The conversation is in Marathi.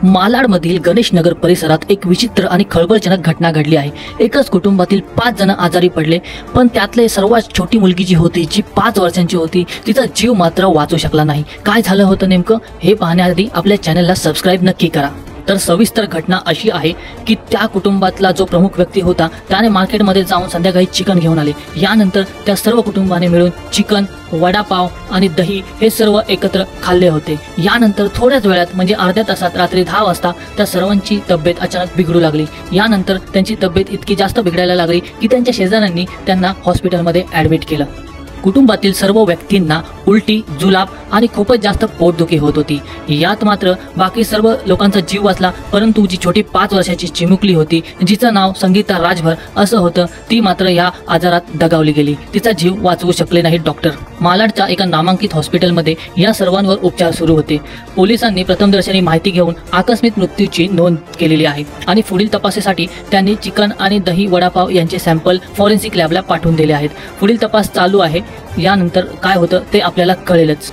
मालाडमधील गणेशनगर परिसरात एक विचित्र आणि खळबळजनक घटना घडली आहे। एकाच कुटुंबातील 5 जण आजारी पडले, पण त्यातले सर्वात छोटी मुलगी जी होती, जी 5 वर्षांची होती, तिचा जीव मात्र वाचू शकला नाही। काय झालं होतं नेमकं हे पाहण्याआधी आपल्या चॅनलला सबस्क्राइब नक्की करा। तर सविस्तर घटना अशी आहे की त्या कुटुंबातला जो प्रमुख व्यक्ती होता त्याने मार्केटमध्ये जाऊन संध्याकाळी चिकन घेऊन आले। यानंतर त्या सर्व कुटुंबाने मिळून चिकन, वडापाव आणि दही हे सर्व एकत्र खाल्ले होते। यानंतर थोड्याच वेळात म्हणजे अर्ध्या तासात रात्री 10 वाजता त्या सर्वांची तब्येत अचानक बिघडू लागली। यानंतर त्यांची तब्येत इतकी जास्त बिघडायला लागली की त्यांच्या शेजाऱ्यांनी त्यांना हॉस्पिटलमध्ये ॲडमिट केलं। कुटुंबातील सर्व व्यक्तींना उलटी, जुलाब आणि खूपच जास्त पोटदुखी होत होती। यात मात्र बाकी सर्व लोकांचा जीव वाचला, परंतु जी छोटी 5 वर्षाची चिमुकली होती, जिचं नाव संगीता राजभर असं होतं, ती मात्र या आजारात दगावली गेली। तिचा जीव वाचवू शकले नाहीत डॉक्टर। मालाडच्या एका नामांकित हॉस्पिटलमध्ये या सर्वांवर उपचार सुरू होते। पोलिसांनी प्रथमदर्शनी माहिती घेऊन आकस्मिक मृत्यूची नोंद केलेली आहे आणि पुढील तपासासाठी त्यांनी चिकन आणि दही, वडापाव यांचे सॅम्पल फॉरेन्सिक लॅबला पाठवून दिले आहेत। पुढील तपास चालू आहे। यानंतर काय होतं ते आपल्याला कळेलच।